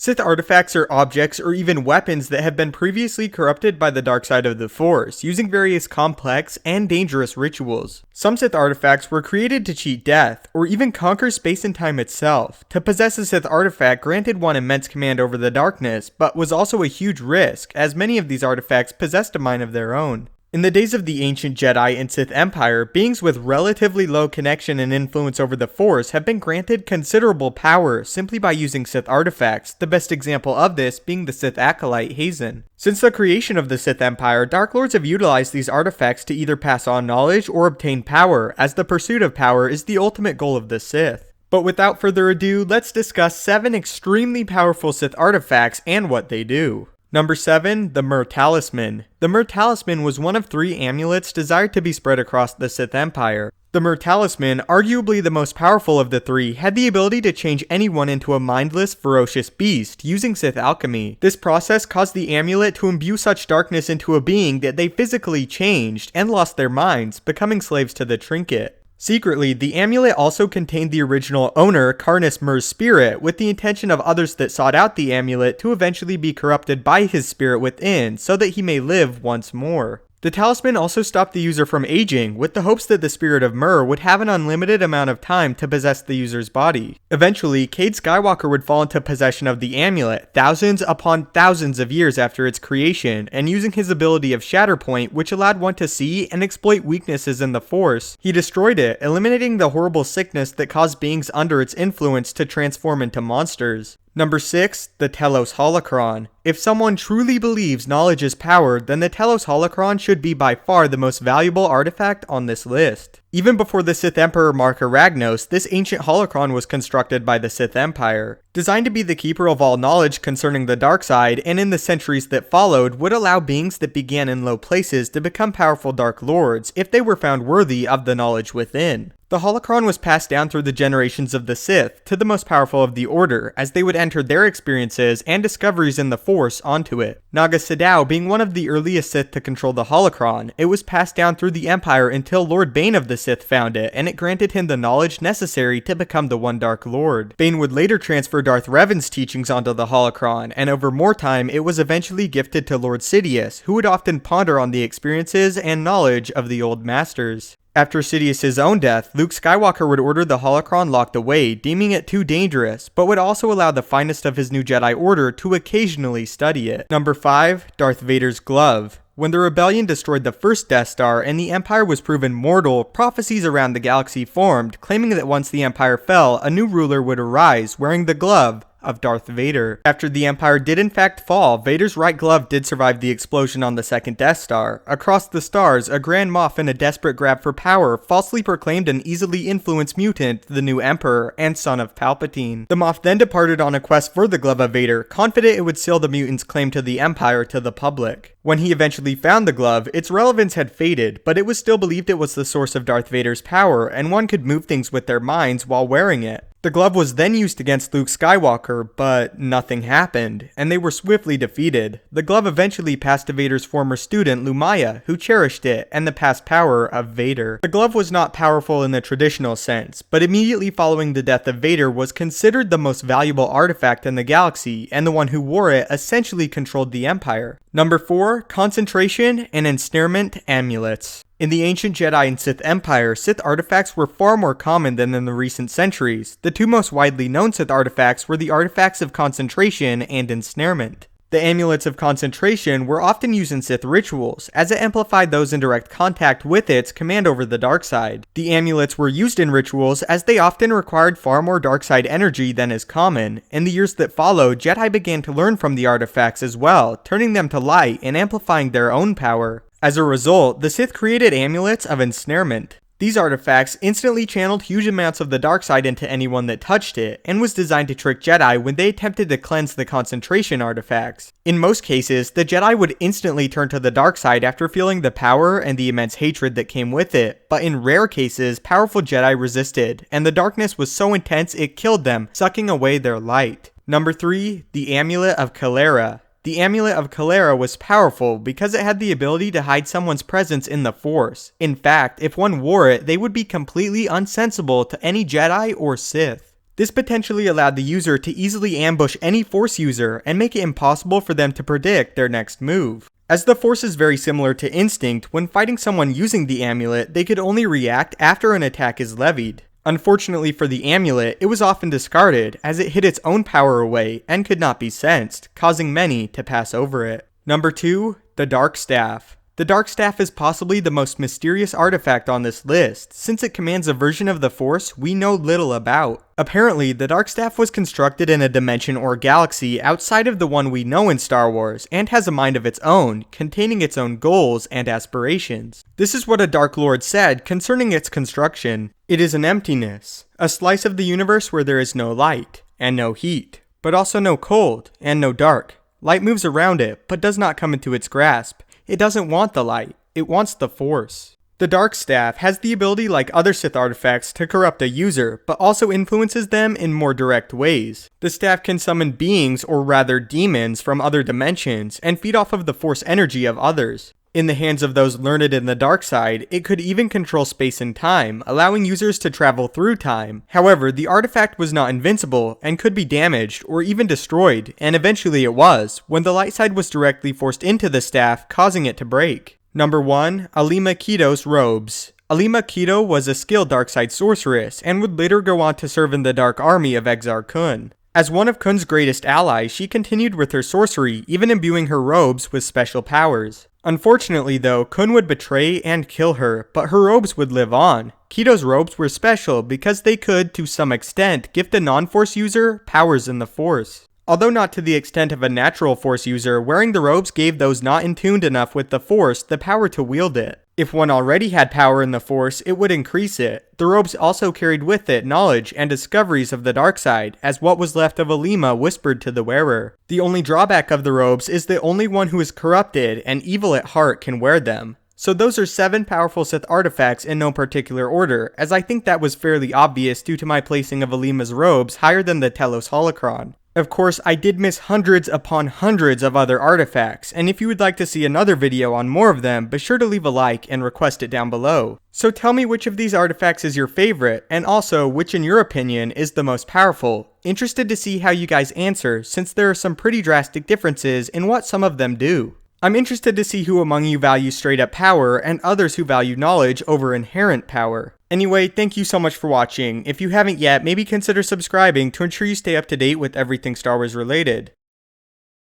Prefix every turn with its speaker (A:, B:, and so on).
A: Sith artifacts are objects or even weapons that have been previously corrupted by the dark side of the Force, using various complex and dangerous rituals. Some Sith artifacts were created to cheat death, or even conquer space and time itself. To possess a Sith artifact granted one immense command over the darkness, but was also a huge risk, as many of these artifacts possessed a mind of their own. In the days of the ancient Jedi and Sith Empire, beings with relatively low connection and influence over the Force have been granted considerable power simply by using Sith artifacts, the best example of this being the Sith acolyte Hazen. Since the creation of the Sith Empire, Dark Lords have utilized these artifacts to either pass on knowledge or obtain power, as the pursuit of power is the ultimate goal of the Sith. But without further ado, let's discuss 7 extremely powerful Sith artifacts and what they do. Number 7, the Myrrh Talisman. The Myrrh Talisman was one of 3 amulets desired to be spread across the Sith Empire. The Myrrh Talisman, arguably the most powerful of the 3, had the ability to change anyone into a mindless, ferocious beast, using Sith alchemy. This process caused the amulet to imbue such darkness into a being that they physically changed and lost their minds, becoming slaves to the trinket. Secretly, the amulet also contained the original owner, Carnus Myrrh's spirit, with the intention of others that sought out the amulet to eventually be corrupted by his spirit within, so that he may live once more. The talisman also stopped the user from aging, with the hopes that the spirit of Myrrh would have an unlimited amount of time to possess the user's body. Eventually, Cade Skywalker would fall into possession of the amulet, thousands upon thousands of years after its creation, and using his ability of Shatterpoint, which allowed one to see and exploit weaknesses in the Force, he destroyed it, eliminating the horrible sickness that caused beings under its influence to transform into monsters. Number 6, the Telos Holocron. If someone truly believes knowledge is power, then the Telos Holocron should be by far the most valuable artifact on this list. Even before the Sith Emperor Marka Ragnos, this ancient holocron was constructed by the Sith Empire. Designed to be the keeper of all knowledge concerning the dark side, and in the centuries that followed, would allow beings that began in low places to become powerful Dark Lords if they were found worthy of the knowledge within. The holocron was passed down through the generations of the Sith to the most powerful of the Order, as they would enter their experiences and discoveries in the Force onto it. Naga Sadow being one of the earliest Sith to control the holocron, it was passed down through the Empire until Lord Bane of the Sith found it, and it granted him the knowledge necessary to become the One Dark Lord. Bane would later transfer Darth Revan's teachings onto the holocron, and over more time it was eventually gifted to Lord Sidious, who would often ponder on the experiences and knowledge of the old masters. After Sidious's own death, Luke Skywalker would order the holocron locked away, deeming it too dangerous, but would also allow the finest of his new Jedi Order to occasionally study it. Number 5, Darth Vader's Glove. When the Rebellion destroyed the first Death Star and the Empire was proven mortal, prophecies around the galaxy formed, claiming that once the Empire fell, a new ruler would arise, wearing the glove of Darth Vader. After the Empire did in fact fall, Vader's right glove did survive the explosion on the second Death Star. Across the stars, a Grand Moff in a desperate grab for power falsely proclaimed an easily influenced mutant the new Emperor and son of Palpatine. The Moff then departed on a quest for the glove of Vader, confident it would seal the mutant's claim to the Empire to the public. When he eventually found the glove, its relevance had faded, but it was still believed it was the source of Darth Vader's power, and one could move things with their minds while wearing it. The glove was then used against Luke Skywalker, but nothing happened, and they were swiftly defeated. The glove eventually passed to Vader's former student, Lumaya, who cherished it and the past power of Vader. The glove was not powerful in the traditional sense, but immediately following the death of Vader was considered the most valuable artifact in the galaxy, and the one who wore it essentially controlled the Empire. Number 4, Concentration and Ensnarement Amulets. In the ancient Jedi and Sith Empire, Sith artifacts were far more common than in the recent centuries. The two most widely known Sith artifacts were the artifacts of Concentration and Ensnarement. The Amulets of Concentration were often used in Sith rituals, as it amplified those in direct contact with its command over the dark side. The amulets were used in rituals as they often required far more dark side energy than is common. In the years that followed, Jedi began to learn from the artifacts as well, turning them to light and amplifying their own power. As a result, the Sith created Amulets of Ensnarement. These artifacts instantly channeled huge amounts of the dark side into anyone that touched it, and was designed to trick Jedi when they attempted to cleanse the concentration artifacts. In most cases, the Jedi would instantly turn to the dark side after feeling the power and the immense hatred that came with it, but in rare cases, powerful Jedi resisted, and the darkness was so intense it killed them, sucking away their light. Number 3, the Amulet of Clera. The Amulet of Clera was powerful because it had the ability to hide someone's presence in the Force. In fact, if one wore it, they would be completely unsensible to any Jedi or Sith. This potentially allowed the user to easily ambush any Force user and make it impossible for them to predict their next move. As the Force is very similar to instinct, when fighting someone using the amulet, they could only react after an attack is levied. Unfortunately for the amulet, it was often discarded as it hid its own power away and could not be sensed, causing many to pass over it. Number 2. The Dark Staff. The Dark Staff is possibly the most mysterious artifact on this list, since it commands a version of the Force we know little about. Apparently, the Dark Staff was constructed in a dimension or galaxy outside of the one we know in Star Wars, and has a mind of its own, containing its own goals and aspirations. This is what a Dark Lord said concerning its construction. It is an emptiness, a slice of the universe where there is no light, and no heat, but also no cold, and no dark. Light moves around it, but does not come into its grasp. It doesn't want the light, it wants the Force. The Dark Staff has the ability, like other Sith artifacts, to corrupt a user, but also influences them in more direct ways. The staff can summon beings, or rather demons, from other dimensions, and feed off of the Force energy of others. In the hands of those learned in the dark side, it could even control space and time, allowing users to travel through time. However, the artifact was not invincible, and could be damaged, or even destroyed, and eventually it was, when the light side was directly forced into the staff, causing it to break. Number 1. Alima Ketose Robes. Alima Keto was a skilled darkside sorceress, and would later go on to serve in the Dark Army of Exar Kun. As one of Kun's greatest allies, she continued with her sorcery, even imbuing her robes with special powers. Unfortunately though, Kun would betray and kill her, but her robes would live on. Keto's robes were special because they could, to some extent, gift a non-Force user powers in the Force. Although not to the extent of a natural Force user, wearing the robes gave those not in tuned enough with the Force the power to wield it. If one already had power in the Force, it would increase it. The robes also carried with it knowledge and discoveries of the dark side, as what was left of Alima whispered to the wearer. The only drawback of the robes is that only one who is corrupted and evil at heart can wear them. So those are 7 powerful Sith artifacts in no particular order, as I think that was fairly obvious due to my placing of Alima's robes higher than the Telos Holocron. Of course, I did miss hundreds upon hundreds of other artifacts, and if you would like to see another video on more of them, be sure to leave a like and request it down below. So tell me which of these artifacts is your favorite, and also which in your opinion is the most powerful. Interested to see how you guys answer, since there are some pretty drastic differences in what some of them do. I'm interested to see who among you values straight up power, and others who value knowledge over inherent power. Anyway, thank you so much for watching. If you haven't yet, maybe consider subscribing to ensure you stay up to date with everything Star Wars related.